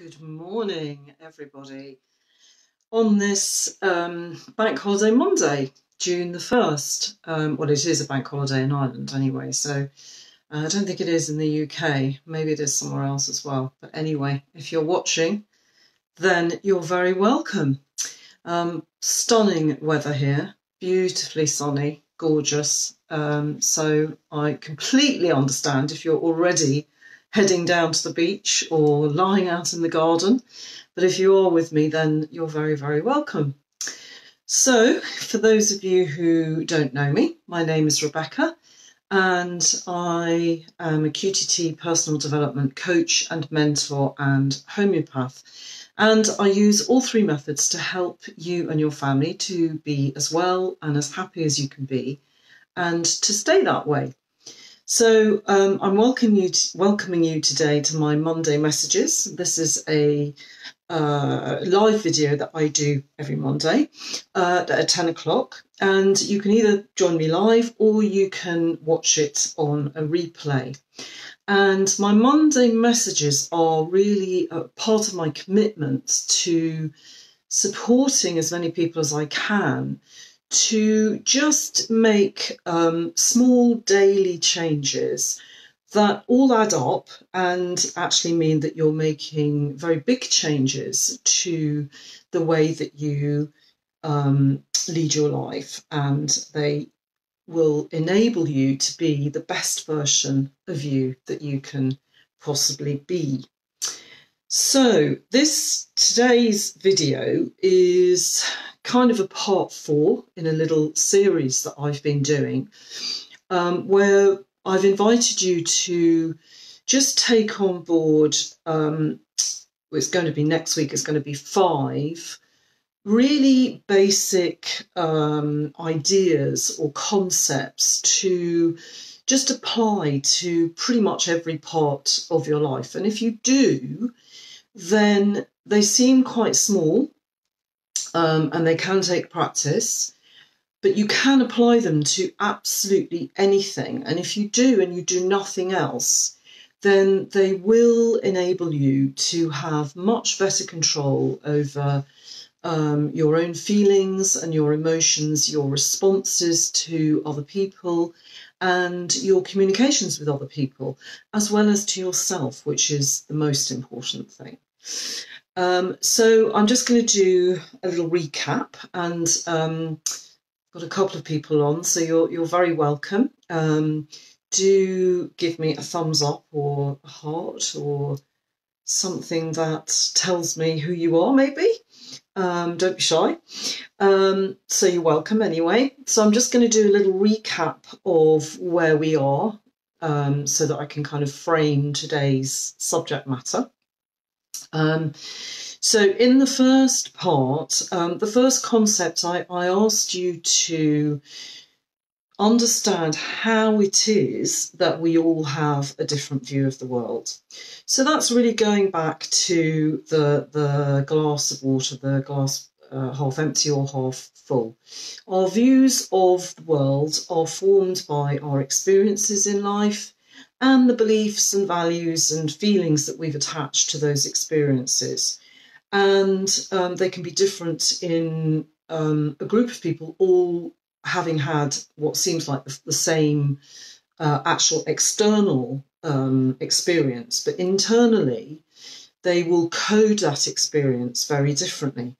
Good morning, everybody. On this Bank Holiday Monday, June the 1st. Well, it is a bank holiday in Ireland anyway, so I don't think it is in the UK. Maybe it is somewhere else as well. But anyway, if you're watching, then you're very welcome. Stunning weather here, beautifully sunny, gorgeous. So I completely understand if you're already heading down to the beach or lying out in the garden. But if you are with me, then you're very, very welcome. So for those of you who don't know me, my name is Rebecca, and I am a QTT personal development coach and mentor and homeopath. And I use all three methods to help you and your family to be as well and as happy as you can be, and to stay that way. So I'm welcoming you today to my Monday messages. This is a live video that I do every Monday at 10 o'clock. And you can either join me live or you can watch it on a replay. And my Monday messages are really a part of my commitment to supporting as many people as I can to just make small daily changes that all add up and actually mean that you're making very big changes to the way that you lead your life, and they will enable you to be the best version of you that you can possibly be. So today's video is kind of a part 4 in a little series that I've been doing, where I've invited you to just take on board, it's going to be next week, it's going to be 5 really basic ideas or concepts to just apply to pretty much every part of your life. And if you do, then they seem quite small and they can take practice, but you can apply them to absolutely anything. And if you do and you do nothing else, then they will enable you to have much better control over your own feelings and your emotions, your responses to other people, and your communications with other people, as well as to yourself, which is the most important thing. So I'm just going to do a little recap, and got a couple of people on, so you're very welcome. Do give me a thumbs up or a heart or something that tells me who you are, maybe. Don't be shy. So you're welcome anyway. So I'm just going to do a little recap of where we are, so that I can kind of frame today's subject matter. So in the first part, the first concept, I asked you to understand how it is that we all have a different view of the world. So that's really going back to the glass of water, the glass half empty or half full. Our views of the world are formed by our experiences in life and the beliefs and values and feelings that we've attached to those experiences. And they can be different in a group of people all having had what seems like the same actual external experience, but internally they will code that experience very differently.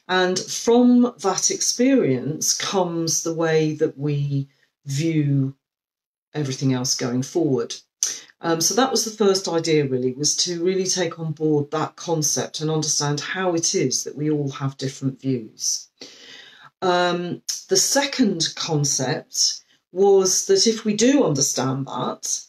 And from that experience comes the way that we view everything else going forward. So that was the first idea, really, was to really take on board that concept and understand how it is that we all have different views. The second concept was that if we do understand that,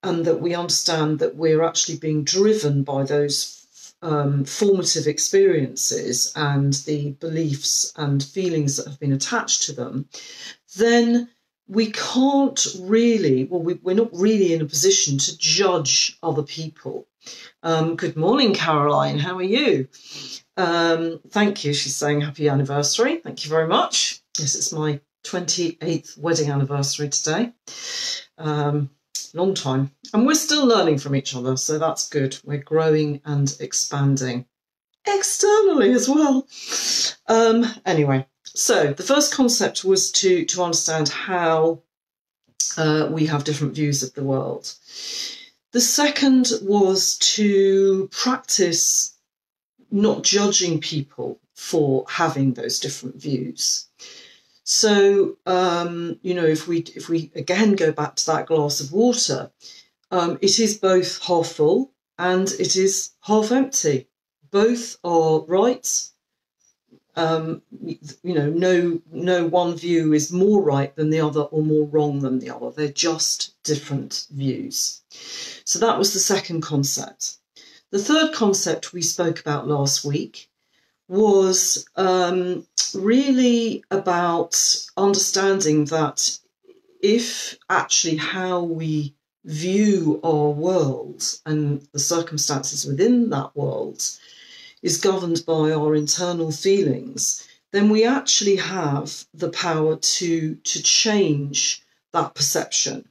and that we understand that we're actually being driven by those formative experiences and the beliefs and feelings that have been attached to them, then we can't really, well, we're not really in a position to judge other people. Good morning, Caroline. How are you? Thank you. She's saying happy anniversary. Thank you very much. Yes, it's my 28th wedding anniversary today. long time. And we're still learning from each other, so that's good. We're growing and expanding externally as well. Anyway, so the first concept was to understand how we have different views of the world. The second was to practice not judging people for having those different views. So, if we again go back to that glass of water, it is both half full and it is half empty. Both are right. No one view is more right than the other or more wrong than the other. They're just different views. So that was the second concept. The third concept we spoke about last week was really about understanding that if actually how we view our world and the circumstances within that world is governed by our internal feelings, then we actually have the power to change that perception.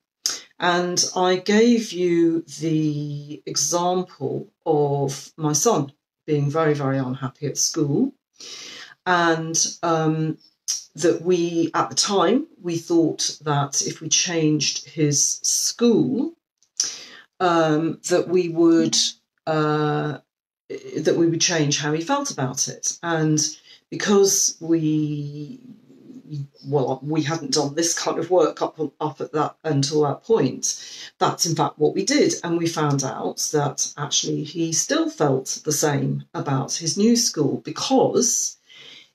And I gave you the example of my son being very, very unhappy at school. And that we, at the time, we thought that if we changed his school, that we would change how he felt about it. And because we hadn't done this kind of work up at that until that point, that's in fact what we did. And we found out that actually he still felt the same about his new school, because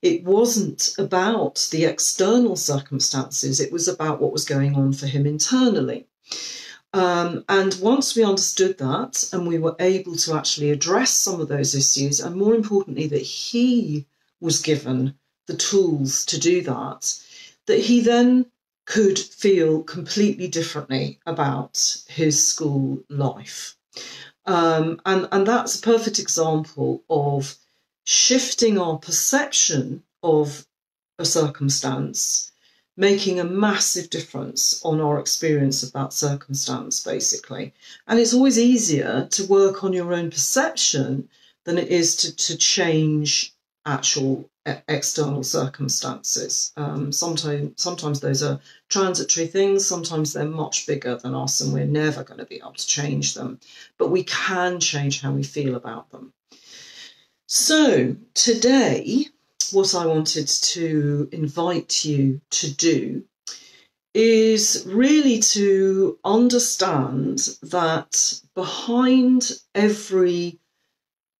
it wasn't about the external circumstances, it was about what was going on for him internally. And once we understood that and we were able to actually address some of those issues, and more importantly, that he was given the tools to do that he then could feel completely differently about his school life. And that's a perfect example of shifting our perception of a circumstance, making a massive difference on our experience of that circumstance, basically. And it's always easier to work on your own perception than it is to change actual external circumstances. Sometimes those are transitory things, sometimes they're much bigger than us and we're never going to be able to change them, but we can change how we feel about them. So today, what I wanted to invite you to do is really to understand that behind every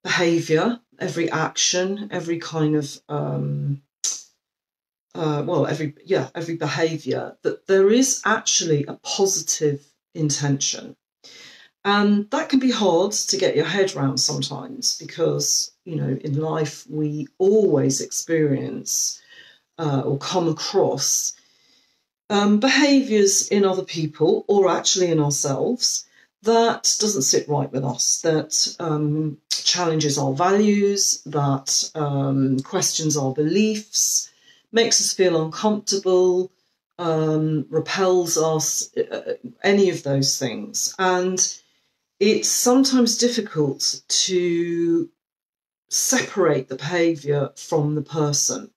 behaviour, every action, every kind of every behaviour, that there is actually a positive intention. And that can be hard to get your head around sometimes, because, in life we always experience or come across behaviours in other people, or actually in ourselves, that doesn't sit right with us, that challenges our values, that questions our beliefs, makes us feel uncomfortable, repels us, any of those things. And it's sometimes difficult to separate the behaviour from the person.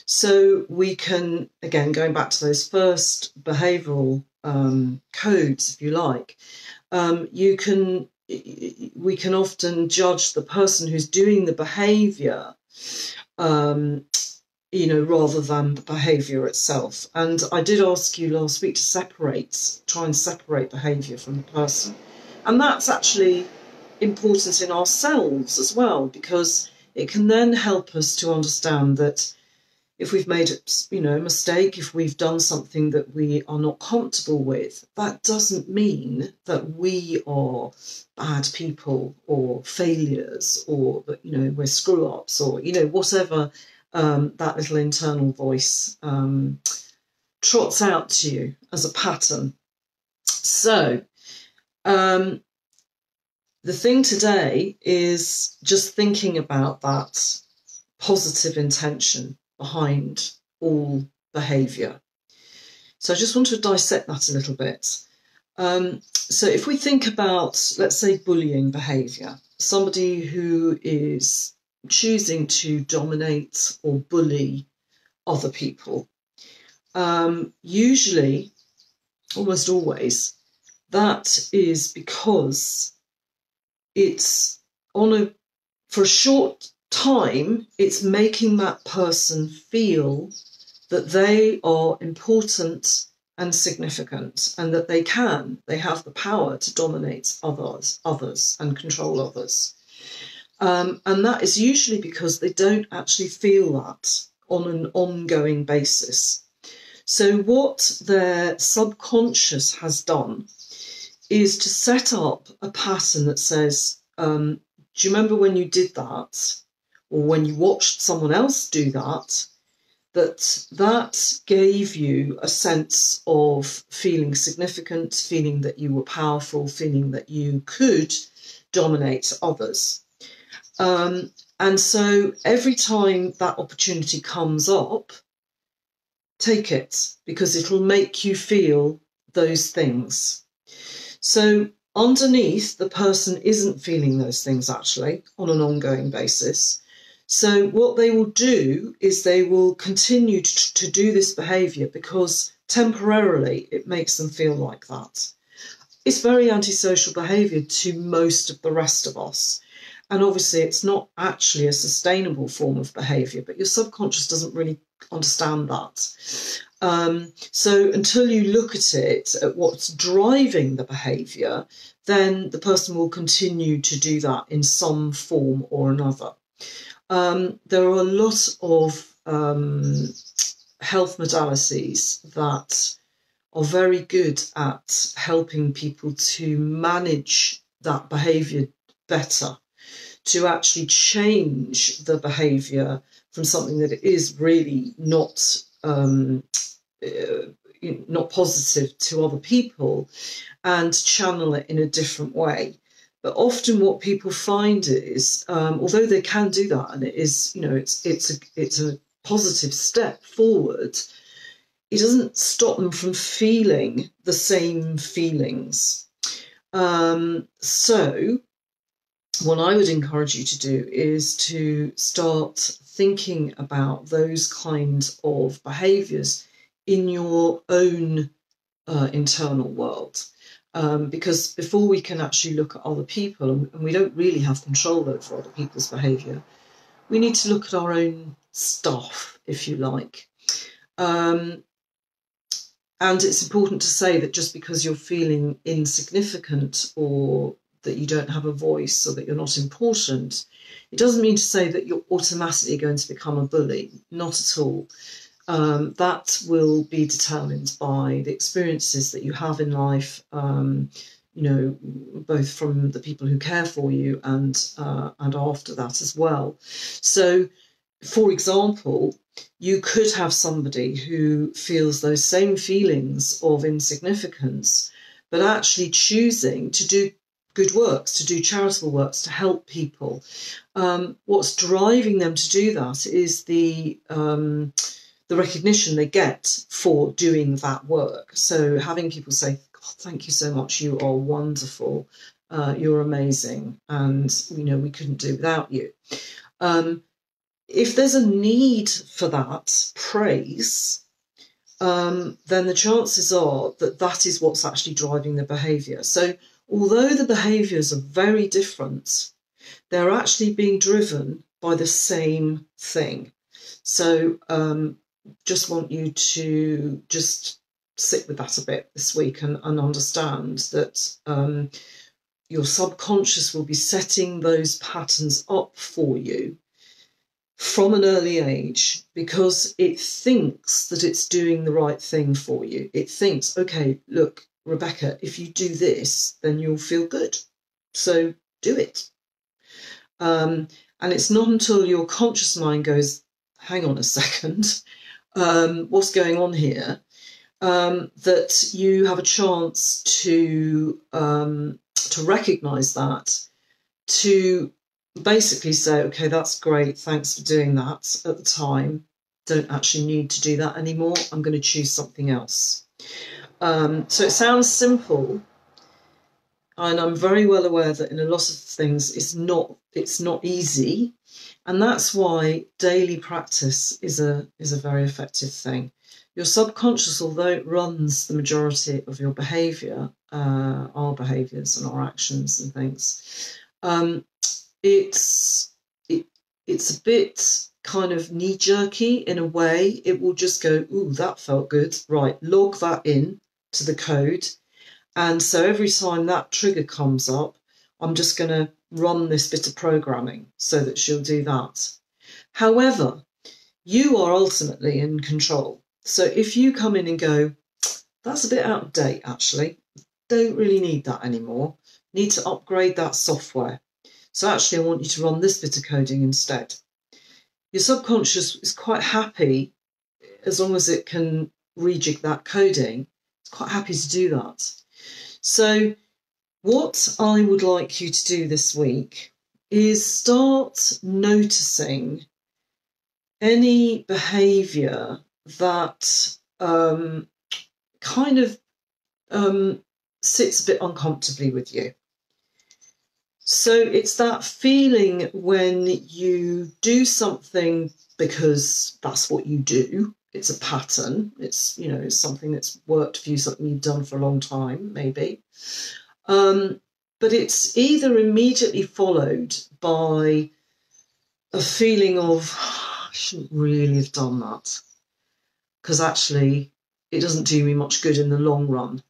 So we can, again, going back to those first behavioural codes, if you like, we can often judge the person who's doing the behaviour, rather than the behaviour itself. And I did ask you last week to try and separate behaviour from the person. And that's actually important in ourselves as well, because it can then help us to understand that if we've made a mistake, if we've done something that we are not comfortable with, that doesn't mean that we are bad people or failures, or that, we're screw-ups, or, whatever that little internal voice trots out to you as a pattern. So the thing today is just thinking about that positive intention behind all behaviour. So I just want to dissect that a little bit. So if we think about, let's say, bullying behaviour, somebody who is choosing to dominate or bully other people, usually, almost always, that is because it's for a short time, it's making that person feel that they are important and significant, and that they have the power to dominate others and control others. And that is usually because they don't actually feel that on an ongoing basis. So what their subconscious has done is to set up a pattern that says, do you remember when you did that, or when you watched someone else do that, that gave you a sense of feeling significant, feeling that you were powerful, feeling that you could dominate others. And so every time that opportunity comes up, take it, because it'll make you feel those things. So underneath, the person isn't feeling those things actually on an ongoing basis. So what they will do is they will continue to do this behaviour because temporarily it makes them feel like that. It's very antisocial behaviour to most of the rest of us. And obviously it's not actually a sustainable form of behaviour, but your subconscious doesn't really understand that. So until you look at it, at what's driving the behaviour, then the person will continue to do that in some form or another. There are a lot of health modalities that are very good at helping people to manage that behaviour better, to actually change the behaviour from something that is really not positive to other people, and channel it in a different way. But often what people find is, although they can do that, and it is, it's a positive step forward, it doesn't stop them from feeling the same feelings. So what I would encourage you to do is to start thinking about those kinds of behaviours in your own internal world. Because before we can actually look at other people, and we don't really have control over other people's behaviour, we need to look at our own stuff, if you like. And it's important to say that just because you're feeling insignificant, or that you don't have a voice, or that you're not important, it doesn't mean to say that you're automatically going to become a bully. Not at all. That will be determined by the experiences that you have in life, both from the people who care for you and after that as well. So, for example, you could have somebody who feels those same feelings of insignificance, but actually choosing to do good works, to do charitable works, to help people. What's driving them to do that is the recognition they get for doing that work. So having people say, "God, thank you so much, you are wonderful, you're amazing, and we couldn't do without you." If there's a need for that praise, then the chances are that that is what's actually driving the behaviour. So although the behaviours are very different, they're actually being driven by the same thing. So just want you to just sit with that a bit this week and understand that your subconscious will be setting those patterns up for you from an early age, because it thinks that it's doing the right thing for you. It thinks, okay, look, Rebecca, if you do this, then you'll feel good. So do it. And it's not until your conscious mind goes, hang on a second, what's going on here, that you have a chance to recognise that, to basically say, okay, that's great, thanks for doing that at the time, don't actually need to do that anymore, I'm going to choose something else. So it sounds simple, and I'm very well aware that in a lot of things it's not easy, and that's why daily practice is a very effective thing. Your subconscious, although it runs the majority of your behaviour, our behaviours and our actions and things, it's a bit kind of knee-jerky in a way. It will just go, ooh, that felt good, right, log that in to the code. And so every time that trigger comes up, I'm just going to run this bit of programming so that she'll do that. However, you are ultimately in control. So if you come in and go, that's a bit out of date, actually, don't really need that anymore, need to upgrade that software. So actually, I want you to run this bit of coding instead. Your subconscious is quite happy, as long as it can rejig that coding, it's quite happy to do that. So what I would like you to do this week is start noticing any behaviour that kind of sits a bit uncomfortably with you. So it's that feeling when you do something because that's what you do. It's a pattern. It's, you know, it's something that's worked for you, something you've done for a long time, maybe. But it's either immediately followed by a feeling of, I shouldn't really have done that, because actually it doesn't do me much good in the long run.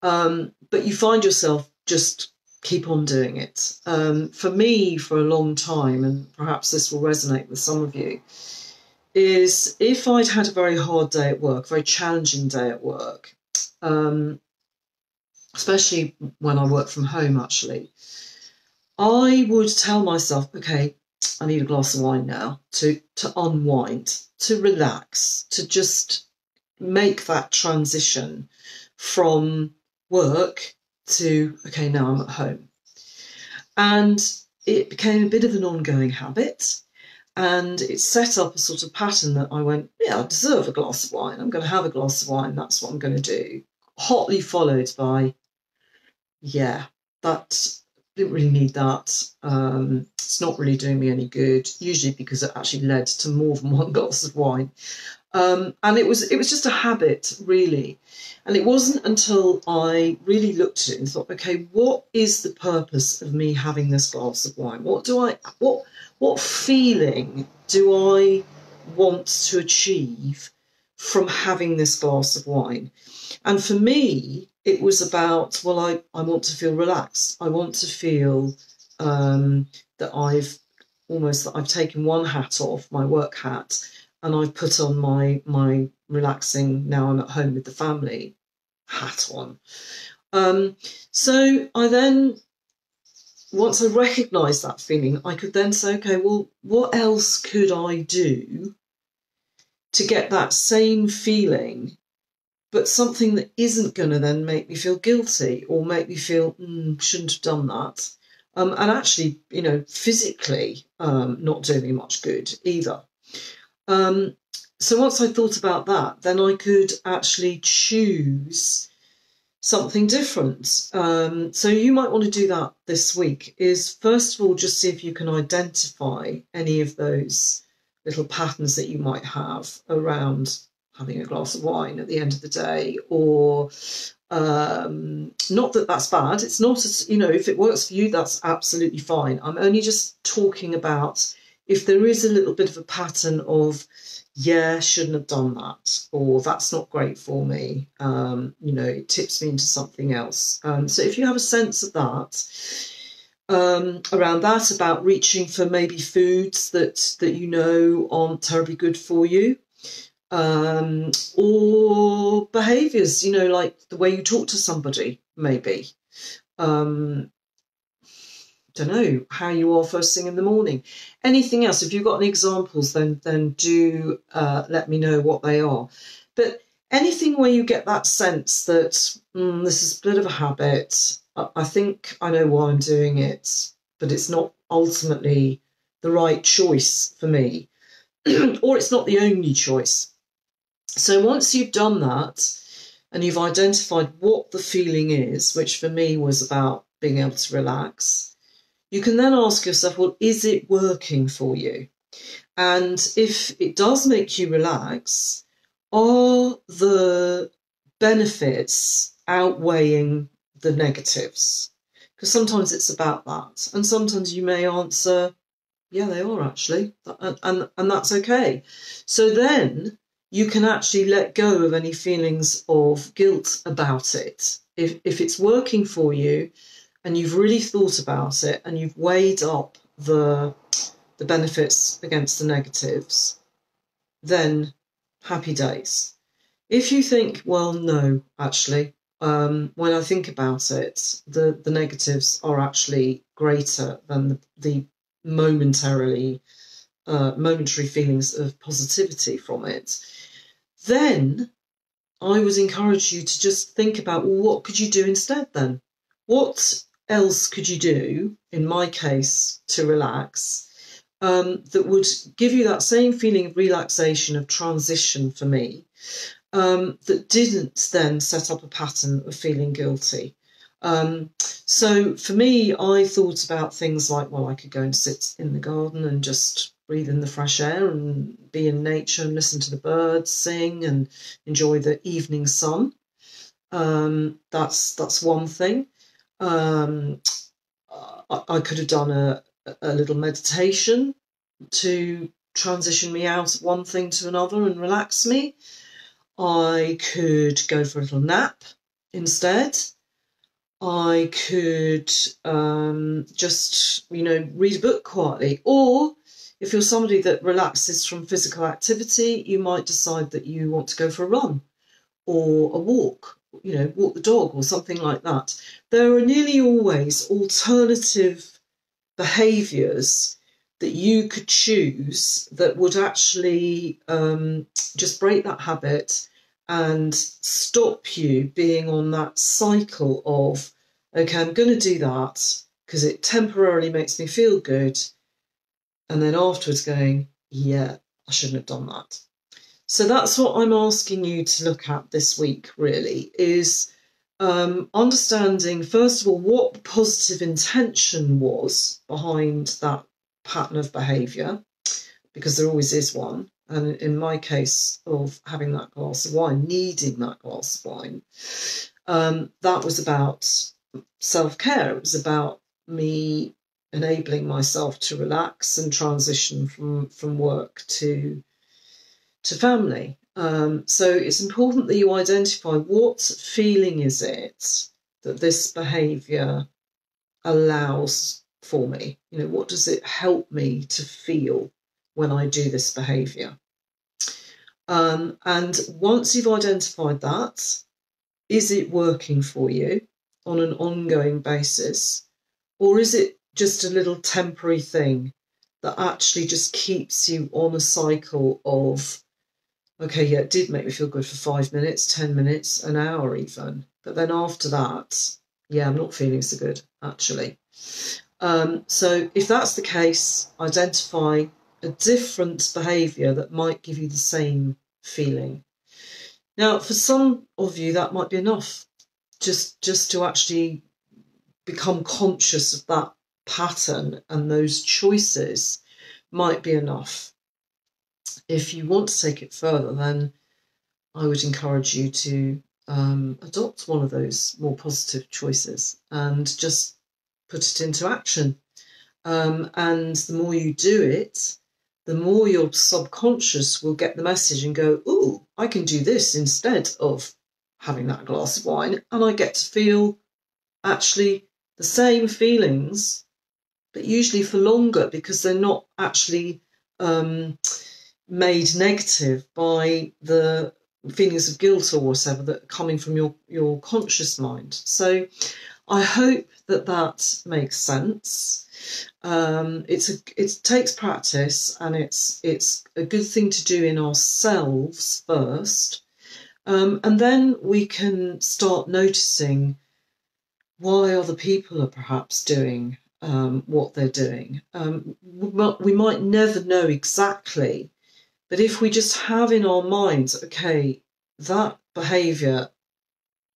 But you find yourself just keep on doing it. For me, for a long time, and perhaps this will resonate with some of you, is if I'd had a very hard day at work, a very challenging day at work, especially when I work from home, actually, I would tell myself, okay, I need a glass of wine now to unwind, to relax, to just make that transition from work to, okay, now I'm at home. And it became a bit of an ongoing habit, and it set up a sort of pattern that I went, yeah, I deserve a glass of wine. I'm going to have a glass of wine. That's what I'm going to do. Hotly followed by, yeah, that didn't really need that. It's not really doing me any good, usually because it actually led to more than one glass of wine. And it was just a habit, really. And it wasn't until I really looked at it and thought, okay, what is the purpose of me having this glass of wine? What feeling do I want to achieve from having this glass of wine? And for me, it was about, well, I want to feel relaxed. I want to feel that I've taken one hat off, my work hat, and I've put on my relaxing, now I'm at home with the family hat on. So I then, once I recognised that feeling, I could then say, okay, well, what else could I do to get that same feeling, but something that isn't going to then make me feel guilty or make me feel, shouldn't have done that. And actually, you know, physically not doing me much good either. So once I thought about that, then I could actually choose something different. So you might want to do that this week, is first of all, just see if you can identify any of those little patterns that you might have around having a glass of wine at the end of the day, or not that that's bad. It's not, you know, if it works for you, that's absolutely fine. I'm only just talking about if there is a little bit of a pattern of, yeah, shouldn't have done that, or that's not great for me, you know, it tips me into something else. So if you have a sense of that, around that, about reaching for maybe foods that you know aren't terribly good for you, or behaviours, you know, like the way you talk to somebody, maybe. Don't know, how you are first thing in the morning. Anything else, if you've got any examples, then do let me know what they are. But anything where you get that sense that this is a bit of a habit, I think I know why I'm doing it, but it's not ultimately the right choice for me, or it's not the only choice. So once you've done that, and you've identified what the feeling is, which for me was about being able to relax, you can then ask yourself, well, is it working for you? And if it does make you relax, are the benefits outweighing the negatives? Because sometimes it's about that. And sometimes you may answer, yeah, they are actually, and that's okay. So then you can actually let go of any feelings of guilt about it. If it's working for you and you've really thought about it and you've weighed up the benefits against the negatives, then happy days. If you think, well, no, actually, when I think about it, the negatives are actually greater than the momentary feelings of positivity from it, then I would encourage you to just think about, well, what could you do instead then? What else could you do, in my case, to relax, that would give you that same feeling of relaxation, of transition for me, that didn't then set up a pattern of feeling guilty. So for me, I thought about things like, well, I could go and sit in the garden and just breathe in the fresh air and be in nature and listen to the birds sing and enjoy the evening sun. That's one thing. I could have done a little meditation to transition me out of one thing to another and relax me. I could go for a little nap instead. I could just, read a book quietly. Or if you're somebody that relaxes from physical activity, you might decide that you want to go for a run or a walk, walk the dog or something like that. There are nearly always alternative behaviours that you could choose that would actually just break that habit and stop you being on that cycle of, okay, I'm going to do that because it temporarily makes me feel good, and then afterwards going, yeah, I shouldn't have done that. So that's what I'm asking you to look at this week, really, is understanding, first of all, what the positive intention was behind that pattern of behaviour, because there always is one. And in my case of having that glass of wine, needing that glass of wine, that was about self-care. It was about me enabling myself to relax and transition from work to family. So it's important that you identify what feeling is it that this behaviour allows for me. What does it help me to feel when I do this behaviour? And once you've identified that, is it working for you on an ongoing basis? Or is it just a little temporary thing that actually just keeps you on a cycle of, okay, yeah, it did make me feel good for 5 minutes, 10 minutes, an hour even. But then after that, yeah, I'm not feeling so good, actually. So if that's the case, identify a different behaviour that might give you the same feeling. Now, for some of you, that might be enough, just to actually become conscious of that pattern, and those choices might be enough. If you want to take it further, then I would encourage you to adopt one of those more positive choices and just put it into action. And the more you do it, the more your subconscious will get the message and go, ooh, I can do this instead of having that glass of wine, and I get to feel actually the same feelings, but usually for longer, because they're not actually made negative by the feelings of guilt or whatever that are coming from your conscious mind. So I hope that makes sense. It takes practice, and it's a good thing to do in ourselves first, and then we can start noticing why other people are perhaps doing what they're doing. We might never know exactly, but if we just have in our minds, okay, that behaviour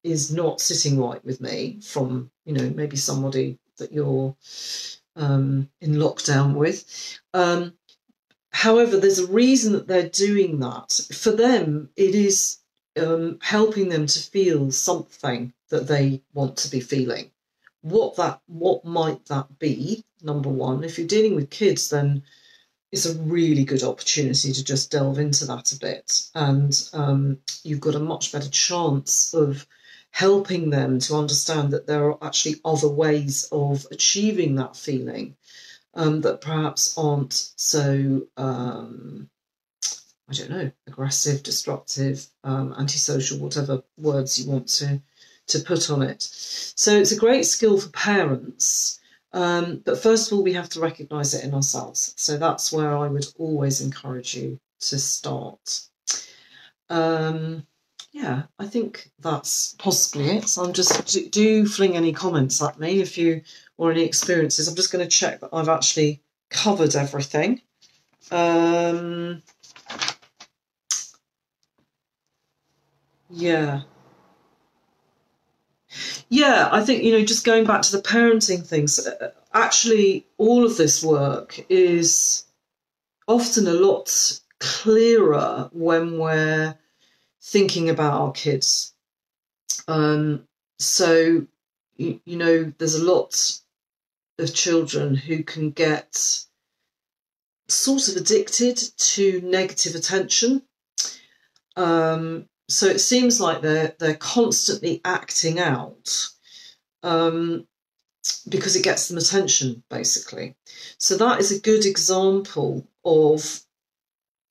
is not sitting right with me from, maybe somebody that you're in lockdown with. However, there's a reason that they're doing that. For them, it is helping them to feel something that they want to be feeling. What might that be? Number one, if you're dealing with kids, then it's a really good opportunity to just delve into that a bit, and you've got a much better chance of helping them to understand that there are actually other ways of achieving that feeling that perhaps aren't so, I don't know, aggressive, destructive, antisocial, whatever words you want to put on it. So it's a great skill for parents. But first of all, we have to recognise it in ourselves. So that's where I would always encourage you to start. Yeah, I think that's possibly it. So I'm just, do fling any comments at me if you, or any experiences. I'm just going to check that I've actually covered everything. Yeah. Yeah, I think, just going back to the parenting things, actually all of this work is often a lot clearer when we're thinking about our kids. So, there's a lot of children who can get sort of addicted to negative attention. So it seems like they're constantly acting out because it gets them attention, basically. So that is a good example of,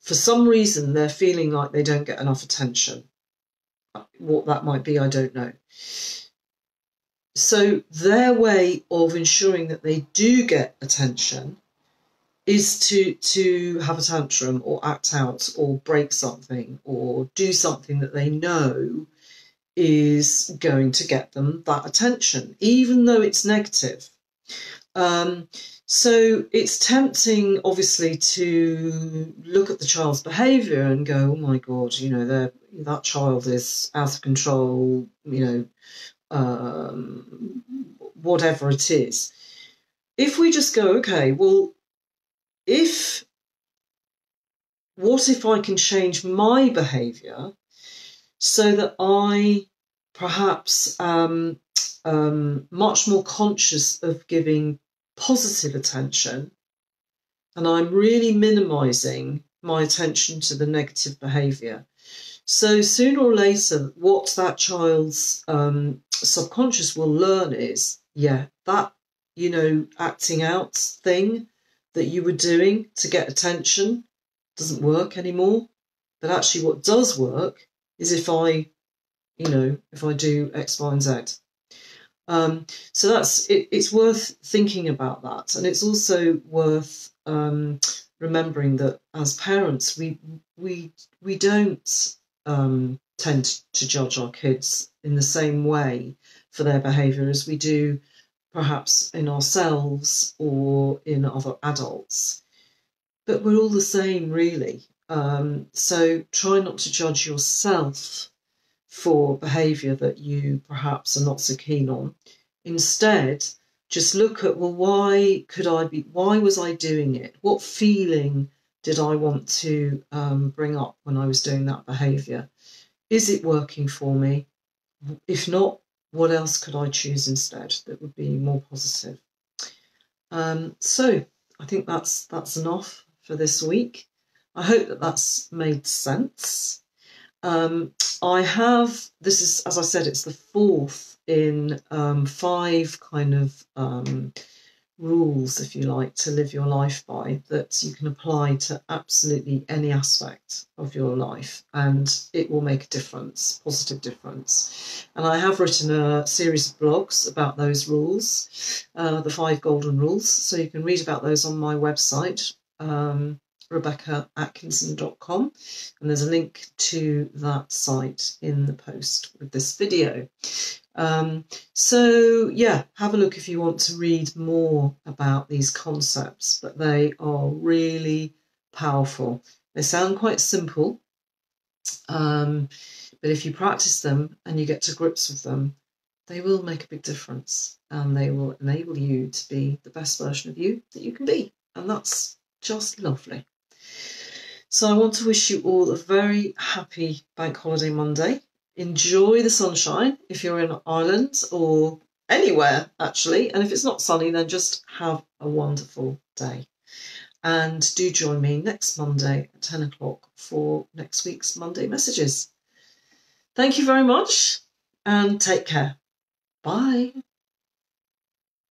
for some reason, they're feeling like they don't get enough attention. What that might be, I don't know. So their way of ensuring that they do get attention is to have a tantrum or act out or break something or do something that they know is going to get them that attention, even though it's negative. So it's tempting, obviously, to look at the child's behaviour and go, oh my God, that child is out of control, whatever it is. If we just go, okay, well, what if I can change my behaviour so that I perhaps am much more conscious of giving positive attention, and I'm really minimising my attention to the negative behaviour. So sooner or later, what that child's subconscious will learn is, that, acting out thing that you were doing to get attention doesn't work anymore. But actually what does work is if I do X, Y, and Z. So that's it. It's worth thinking about that, and it's also worth remembering that as parents, we don't tend to judge our kids in the same way for their behaviour as we do perhaps in ourselves or in other adults. But we're all the same, really. So try not to judge yourself for behaviour that you perhaps are not so keen on. Instead, just look at, well, why was I doing it? What feeling did I want to bring up when I was doing that behaviour? Is it working for me? If not, what else could I choose instead that would be more positive? So I think that's enough for this week. I hope that that's made sense. This is, as I said, it's the fourth in 5 kind of rules, if you like, to live your life by, that you can apply to absolutely any aspect of your life, and it will make a difference, positive difference. And I have written a series of blogs about those rules, the 5 golden rules, so you can read about those on my website, RebeccaAtkinson.com, and there's a link to that site in the post with this video. So yeah, have a look if you want to read more about these concepts, but they are really powerful. They sound quite simple, But if you practice them and you get to grips with them, they will make a big difference, and they will enable you to be the best version of you that you can be. And that's just lovely. So I want to wish you all a very happy Bank Holiday Monday. Enjoy the sunshine if you're in Ireland or anywhere, actually. And if it's not sunny, then just have a wonderful day. And do join me next Monday at 10 o'clock for next week's Monday Messages. Thank you very much and take care. Bye.